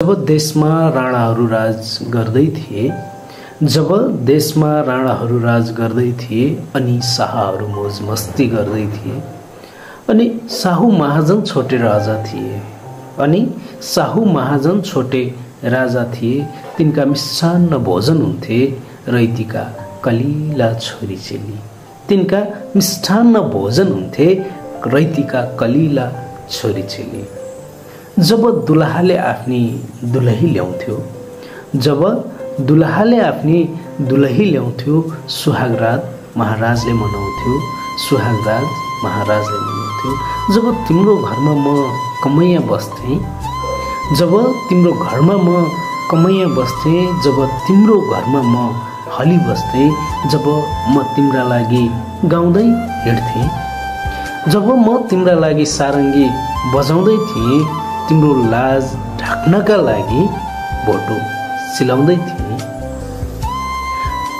जब देशमा राणाहरू राज गर्दै थिए अनि शाहहरू मौज मस्ती गर्दै थिए अनि शाहु महाजन छोटे राजा थिए तिनका मिष्टान्न भोजन हुन्थे रैतीका कलिला छोरी चेली जब दुलहाले आफ्नी दुलही ल्याउँथ्यो सुहागरात महाराजले मनाउँथ्यो जब तिम्रो घरमा म कमैया बस्थे जब तिम्रो घरमा म हली बस्थे जब म तिम्रा लागि गाउँदै हिँड्थे जब म तिम्रा लागि सारङ्गी बजाउँदै थिएँ तिम्रो लाज ढाक्नका लागि भोटो सिलाउँदै थिएँ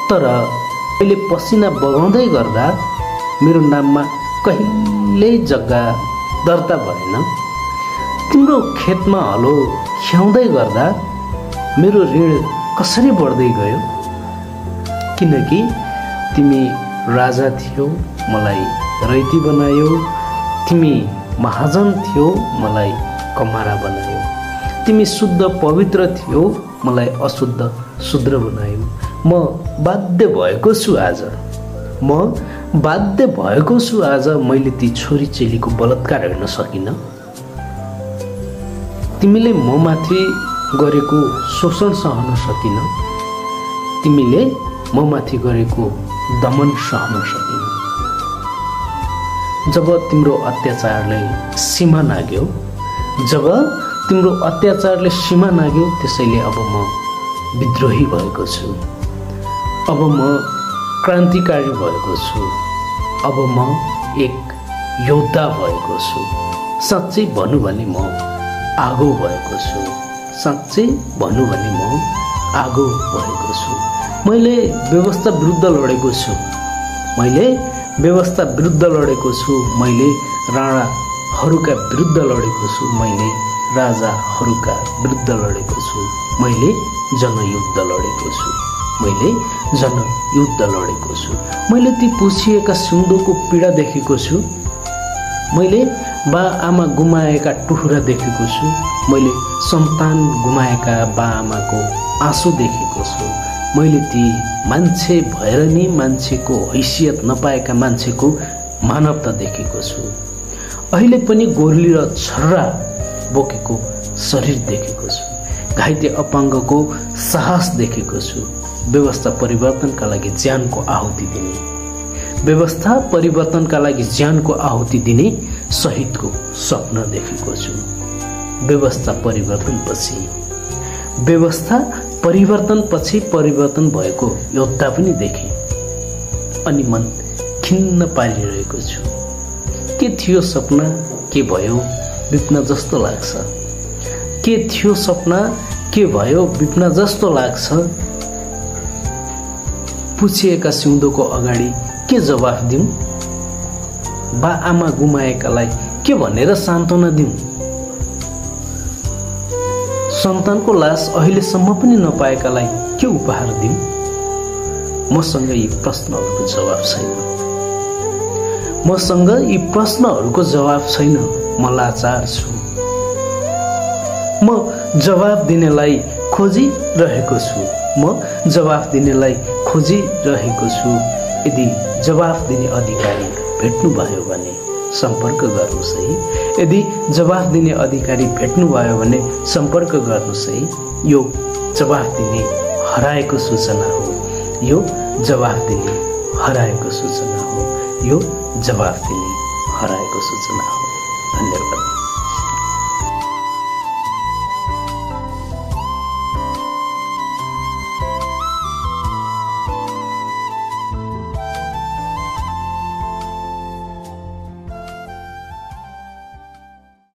तर मैले पसिना बगाउँदै गर्दा मेरो नाममा कहिल्यै जग्गा दर्ता भएन तिम्रो खेतमा हलो ख्याउँदै गर्दा मेरो ऋण कसरी बढ्दै गयो किनकि तिमी राजा थियौ मलाई रैती बनायो तिमी महाजन थियौ मलाई कमारा बनायो तिमी शुद्ध पवित्र थियौ मलाई अशुद्ध शूद्र बनायो म बाध्य भएको छु आज मैले ती छोरी चेलीको बलात्कार हेर्न सकिन तिमीले म माथि गरेको शोषण सहन सकिन तिमीले म माथि गरेको दमन सहन सकिन जब तिम्रो अत्याचारले सीमा नाग्यो त्यसैले अब म विद्रोही भएको छु अब म क्रान्तिकारी भएको छु अब म एक योद्धा भएको छु साँच्चै भन्नु भने म आगो भएको छु मैले व्यवस्था विरुद्ध लडेको छु मैले राणाहरूका विरुद्ध लडेको छु मैले राजाहरूका विरुद्ध लडेको छु मैले जनयुद्ध लडेको छु मैले ती पुछिएका सिउँदोको पीडा देखेको छु मैले बा आमा गुमाएका टुहुरा देखेको छु मैले सन्तान गुमाएका बा आमाको आँसु देखेको छु मैले ती मान्छे भएर नि मान्छेको हैसियत नपाएका मान्छेको मानवता देखेको छु अहिले पनि गोर्ली र छर्रा बोकेको शरीर देखेको छु घाइते अपाङ्गको साहस देखेको छु व्यवस्था परिवर्तनका लागि ज्यानको आहुति दिने शहीदको स्वप्न देखेको छु व्यवस्था परिवर्तनपछि परिवर्तन भएको योद्धा पनि देखे अनि मन खिन्न पारिरहेको छु के थियो सपना के भयो विप्ना जस्तो लाग्छ पुछिएका सिउँदोको अगाडि के जवाफ दिउँ बा आमा गुमाएकालाई के भनेर सान्त्वना दिउँ सन्तानको लास अहिलेसम्म पनि नपाएकालाई के उपहार दिउँ मसँग यी प्रश्नहरूको जवाफ छैन म लाचार छु म जवाफ दिनेलाई खोजिरहेको छु यदि जवाफ दिने अधिकारी भेट्नुभयो भने सम्पर्क गर्नुहोस् है यो जवाफ दिने हराएको सूचना हो धन्यवाद।